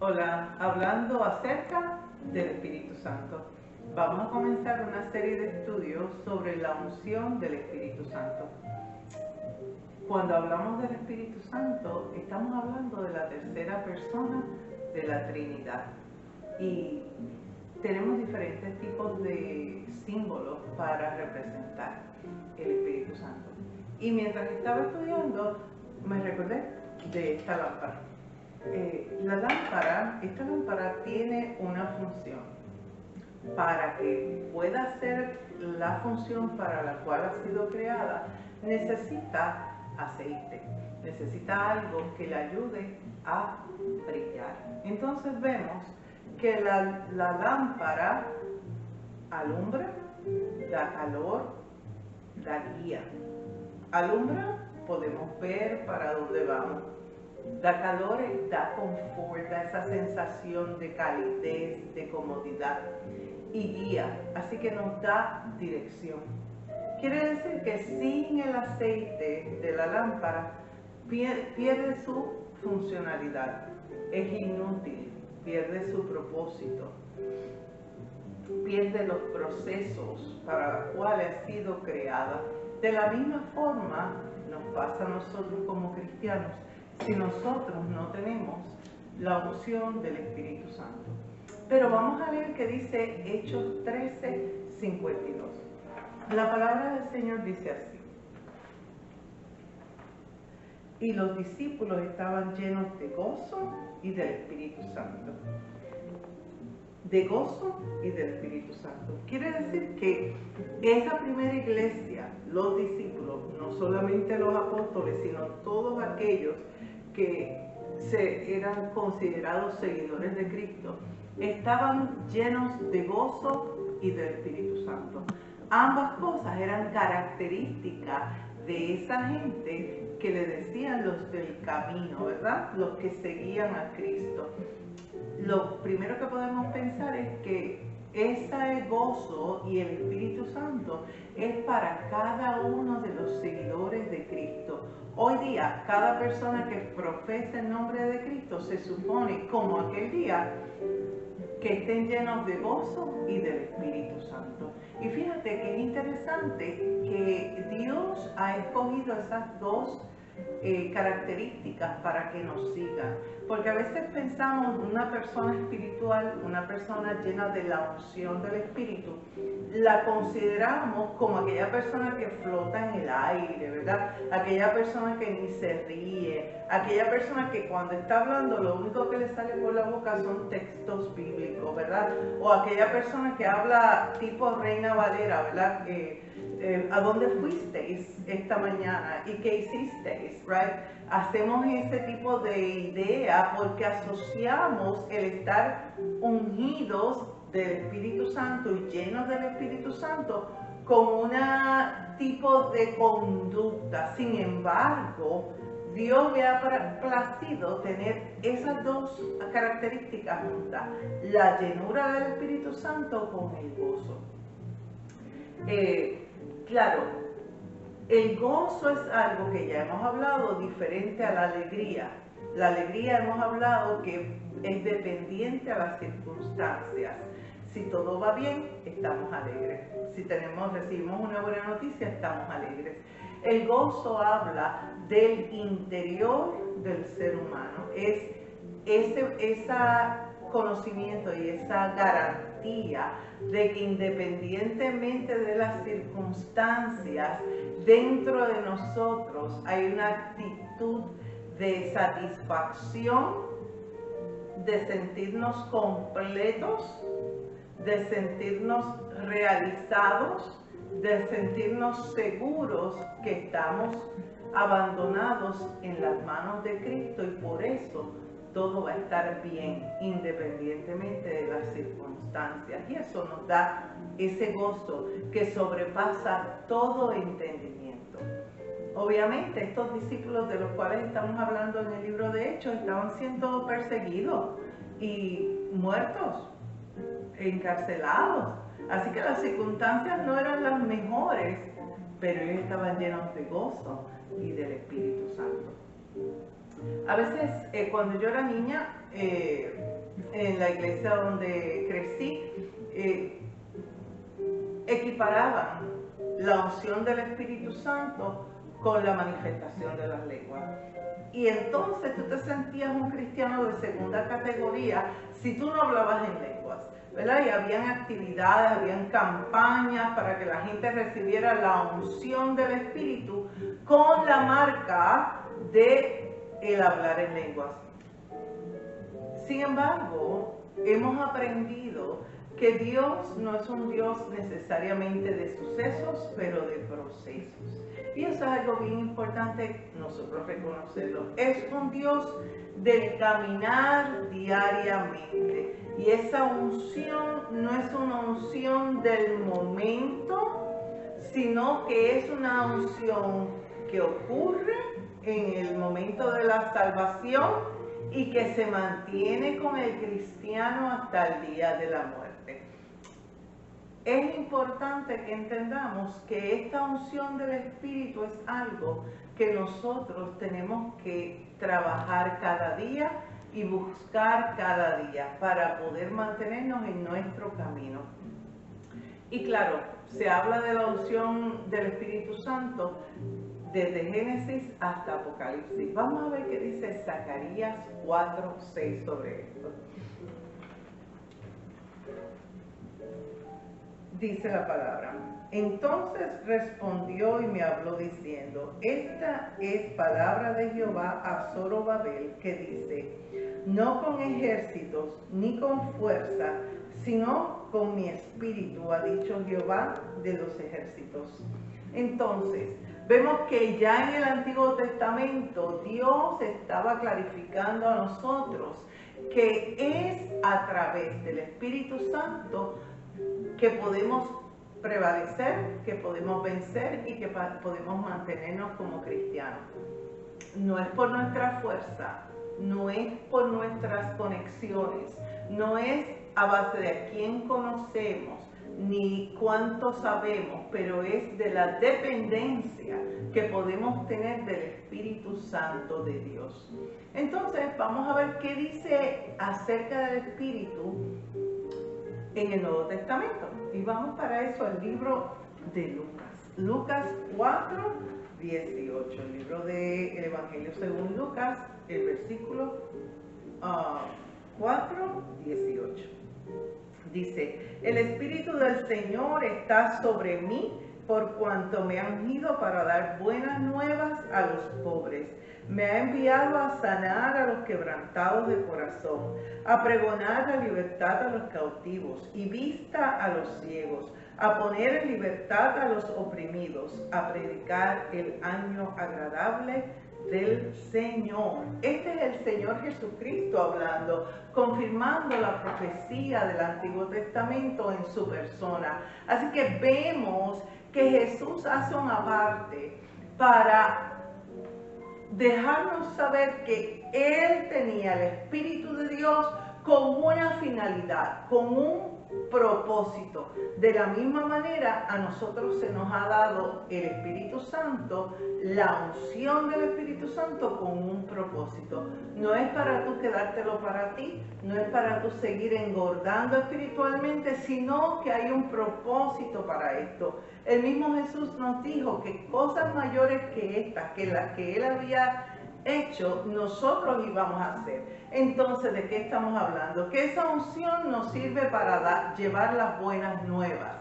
Hola, hablando acerca del Espíritu Santo. Vamos a comenzar una serie de estudios sobre la unción del Espíritu Santo. Cuando hablamos del Espíritu Santo, estamos hablando de la tercera persona de la Trinidad. Y tenemos diferentes tipos de símbolos para representar el Espíritu Santo. Y mientras estaba estudiando, me recordé de esta lámpara. Esta lámpara tiene una función. Para que pueda hacer la función para la cual ha sido creada, necesita aceite, necesita algo que le ayude a brillar. Entonces vemos que la lámpara alumbra, da calor, da guía. Alumbra, podemos ver para dónde vamos. Da calor, da confort, da esa sensación de calidez, de comodidad y guía, así que nos da dirección. Quiere decir que sin el aceite de la lámpara pierde su funcionalidad, es inútil, pierde su propósito, pierde los procesos para los cuales ha sido creada. De la misma forma nos pasa a nosotros como cristianos si nosotros no tenemos la unción del Espíritu Santo. Pero vamos a leer que dice Hechos 13:52. La palabra del Señor dice así: y los discípulos estaban llenos de gozo y del Espíritu Santo. De gozo y del Espíritu Santo. Quiere decir que esa primera iglesia, los discípulos, no solamente los apóstoles, sino todos aquellos que eran considerados seguidores de Cristo, estaban llenos de gozo y del Espíritu Santo. Ambas cosas eran características de esa gente que le decían los del camino, ¿verdad? Los que seguían a Cristo. Lo primero que podemos pensar es que ese gozo y el Espíritu Santo es para cada uno de los seguidores de Cristo. Hoy día, cada persona que profesa el nombre de Cristo se supone, como aquel día, que estén llenos de gozo y del Espíritu Santo. Y fíjate que es interesante que Dios ha escogido esas dos características para que nos sigan, porque a veces pensamos una persona espiritual, una persona llena de la unción del Espíritu, la consideramos como aquella persona que flota en el aire, ¿verdad? Aquella persona que ni se ríe, aquella persona que cuando está hablando lo único que le sale por la boca son textos bíblicos, ¿verdad? O aquella persona que habla tipo Reina Valera, ¿verdad? ¿A dónde fuisteis esta mañana? ¿Y qué hicisteis? Right? Hacemos ese tipo de idea porque asociamos el estar ungidos del Espíritu Santo y llenos del Espíritu Santo con un tipo de conducta. Sin embargo, Dios le ha placido tener esas dos características juntas: la llenura del Espíritu Santo con el gozo. Claro, el gozo es algo que ya hemos hablado, diferente a la alegría. La alegría hemos hablado que es dependiente a las circunstancias. Si todo va bien, estamos alegres. Si recibimos una buena noticia, estamos alegres. El gozo habla del interior del ser humano. Es ese conocimiento y esa garantía de que independientemente de las circunstancias, dentro de nosotros hay una actitud de satisfacción, de sentirnos completos, de sentirnos realizados, de sentirnos seguros que estamos abandonados en las manos de Cristo, y por eso todo va a estar bien independientemente de las circunstancias. Y eso nos da ese gozo que sobrepasa todo entendimiento. Obviamente estos discípulos de los cuales estamos hablando en el libro de Hechos estaban siendo perseguidos y muertos, encarcelados. Así que las circunstancias no eran las mejores, pero ellos estaban llenos de gozo y del Espíritu Santo. A veces, cuando yo era niña, en la iglesia donde crecí, equiparaban la unción del Espíritu Santo con la manifestación de las lenguas. Y entonces tú te sentías un cristiano de segunda categoría si tú no hablabas en lenguas, ¿verdad? Y habían actividades, habían campañas para que la gente recibiera la unción del Espíritu con la marca de el hablar en lenguas. Sin embargo, hemos aprendido que Dios no es un Dios necesariamente de sucesos, pero de procesos. Y eso es algo bien importante nosotros reconocerlo. Es un Dios del caminar diariamente. Y esa unción no es una unción del momento, sino que es una unción que ocurre en el momento de la salvación y que se mantiene con el cristiano hasta el día de la muerte. Es importante que entendamos que esta unción del Espíritu es algo que nosotros tenemos que trabajar cada día y buscar cada día para poder mantenernos en nuestro camino. Y claro, se habla de la unción del Espíritu Santo desde Génesis hasta Apocalipsis. Vamos a ver qué dice Zacarías 4:6 sobre esto. Dice la palabra: entonces respondió y me habló diciendo: esta es palabra de Jehová a Zorobabel, que dice: no con ejércitos ni con fuerza, sino con mi espíritu, ha dicho Jehová de los ejércitos. Entonces, vemos que ya en el Antiguo Testamento Dios estaba clarificando a nosotros que es a través del Espíritu Santo que podemos prevalecer, que podemos vencer y que podemos mantenernos como cristianos. No es por nuestra fuerza, no es por nuestras conexiones, no es a base de a quién conocemos, ni cuánto sabemos, pero es de la dependencia que podemos tener del Espíritu Santo de Dios. Entonces, vamos a ver qué dice acerca del Espíritu en el Nuevo Testamento. Y vamos para eso al libro de Lucas. Lucas 4:18, el libro del Evangelio según Lucas, el versículo 4:18. Dice: el Espíritu del Señor está sobre mí, por cuanto me ha ungido para dar buenas nuevas a los pobres. Me ha enviado a sanar a los quebrantados de corazón, a pregonar la libertad a los cautivos y vista a los ciegos, a poner en libertad a los oprimidos, a predicar el año agradable del Señor. Este es el Señor Jesucristo hablando, confirmando la profecía del Antiguo Testamento en su persona. Así que vemos que Jesús hace una parte para dejarnos saber que Él tenía el Espíritu de Dios con una finalidad, con un propósito. De la misma manera, a nosotros se nos ha dado el Espíritu Santo, la unción del Espíritu Santo con un propósito. No es para tú quedártelo para ti, no es para tú seguir engordando espiritualmente, sino que hay un propósito para esto. El mismo Jesús nos dijo que cosas mayores que estas, que las que Él había hecho, nosotros íbamos a hacer. Entonces, ¿de qué estamos hablando? Que esa unción nos sirve para llevar las buenas nuevas,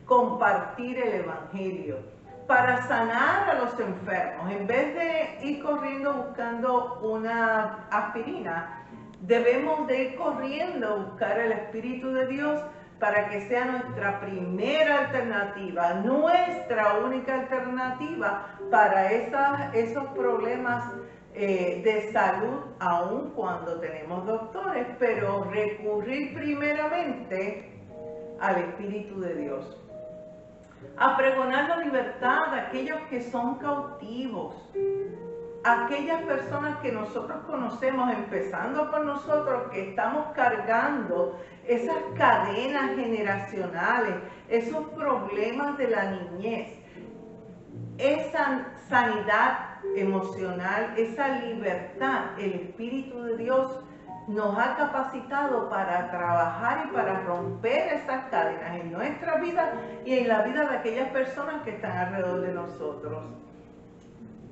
compartir el Evangelio, para sanar a los enfermos. En vez de ir corriendo buscando una aspirina, debemos de ir corriendo a buscar el Espíritu de Dios para que sea nuestra primera alternativa, nuestra única alternativa para esos problemas de salud, aun cuando tenemos doctores, pero recurrir primeramente al Espíritu de Dios. A pregonar la libertad a aquellos que son cautivos, a aquellas personas que nosotros conocemos, empezando por nosotros, que estamos cargando esas cadenas generacionales, esos problemas de la niñez, esa sanidad emocional, esa libertad. El Espíritu de Dios nos ha capacitado para trabajar y para romper esas cadenas en nuestra vida y en la vida de aquellas personas que están alrededor de nosotros,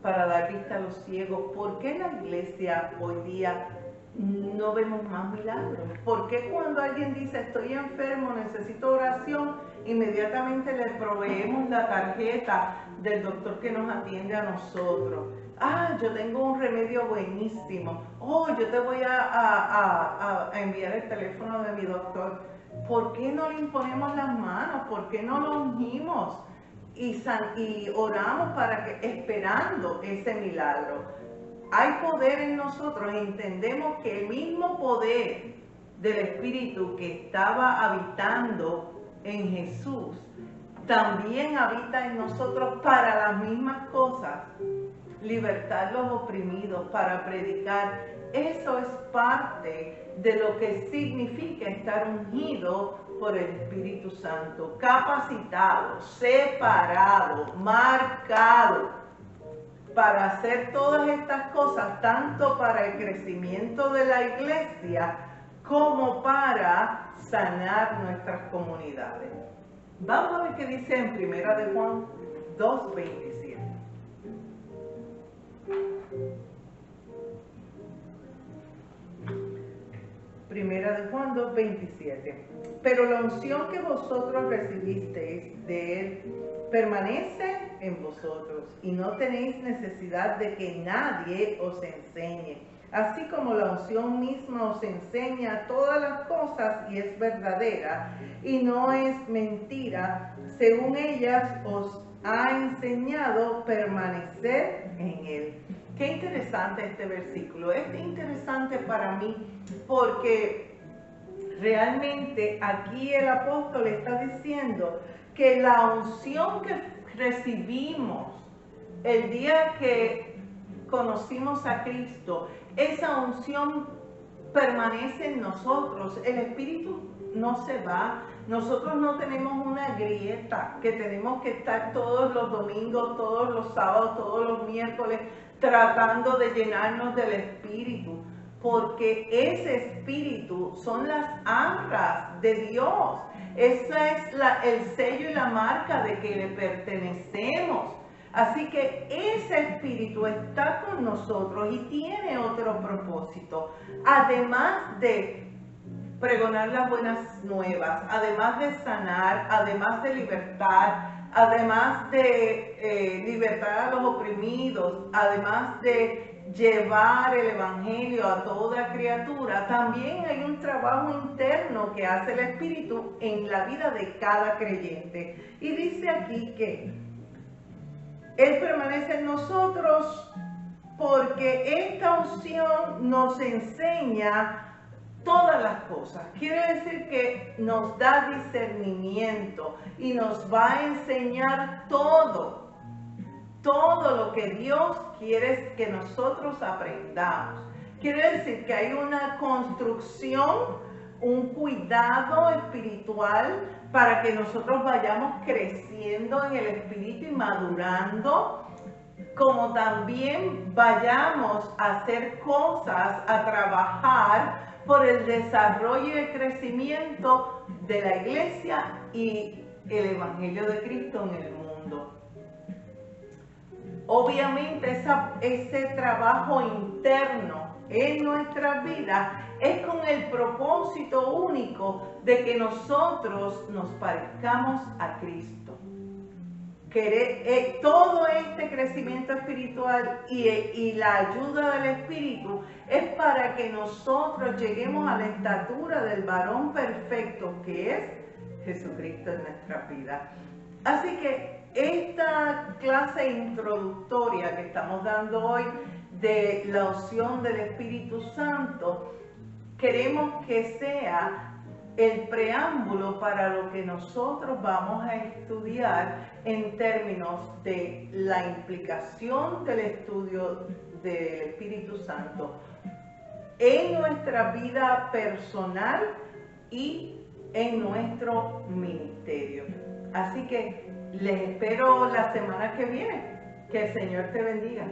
para dar vista a los ciegos. ¿Por qué en la iglesia hoy día no vemos más milagros? ¿Por qué cuando alguien dice estoy enfermo, necesito oración, inmediatamente le proveemos la tarjeta del doctor que nos atiende a nosotros? Ah, yo tengo un remedio buenísimo. Oh, yo te voy a enviar el teléfono de mi doctor. ¿Por qué no le imponemos las manos? ¿Por qué no lo ungimos? Y oramos para que, esperando ese milagro. Hay poder en nosotros, entendemos que el mismo poder del Espíritu que estaba habitando en Jesús, también habita en nosotros para las mismas cosas, libertar los oprimidos, para predicar. Eso es parte de lo que significa estar ungido por el Espíritu Santo, capacitado, separado, marcado para hacer todas estas cosas, tanto para el crecimiento de la iglesia como para sanar nuestras comunidades. Vamos a ver qué dice en 1 de Juan 2:27. Primera de Juan 2:27. Pero la unción que vosotros recibisteis de Él permanece en vosotros y no tenéis necesidad de que nadie os enseñe. Así como la unción misma os enseña todas las cosas y es verdadera y no es mentira, según ellas os ha enseñado, permanecer en Él. Qué interesante este versículo. Es interesante para mí porque realmente aquí el apóstol está diciendo que la unción que recibimos el día que conocimos a Cristo, esa unción permanece en nosotros. El Espíritu no se va. Nosotros no tenemos una grieta que tenemos que estar todos los domingos, todos los sábados, todos los miércoles tratando de llenarnos del Espíritu, porque ese Espíritu son las arras de Dios. Esa es el sello y la marca de que le pertenecemos. Así que ese Espíritu está con nosotros y tiene otro propósito, además de pregonar las buenas nuevas, además de sanar, además de libertar, además de libertar a los oprimidos, además de llevar el Evangelio a toda criatura. También hay un trabajo interno que hace el Espíritu en la vida de cada creyente. Y dice aquí que Él permanece en nosotros porque esta unción nos enseña todas las cosas. Quiere decir que nos da discernimiento y nos va a enseñar todo lo que Dios quiere que nosotros aprendamos. Quiere decir que hay una construcción, un cuidado espiritual para que nosotros vayamos creciendo en el espíritu y madurando, como también vayamos a hacer cosas, a trabajar por el desarrollo y el crecimiento de la iglesia y el Evangelio de Cristo en el mundo. Obviamente ese trabajo interno en nuestra vida es con el propósito único de que nosotros nos parezcamos a Cristo. Todo este crecimiento espiritual y la ayuda del Espíritu es para que nosotros lleguemos a la estatura del varón perfecto que es Jesucristo en nuestra vida. Así que esta clase introductoria que estamos dando hoy de la unción del Espíritu Santo, queremos que sea el preámbulo para lo que nosotros vamos a estudiar en términos de la implicación del estudio del Espíritu Santo en nuestra vida personal y en nuestro ministerio. Así que les espero la semana que viene. Que el Señor te bendiga.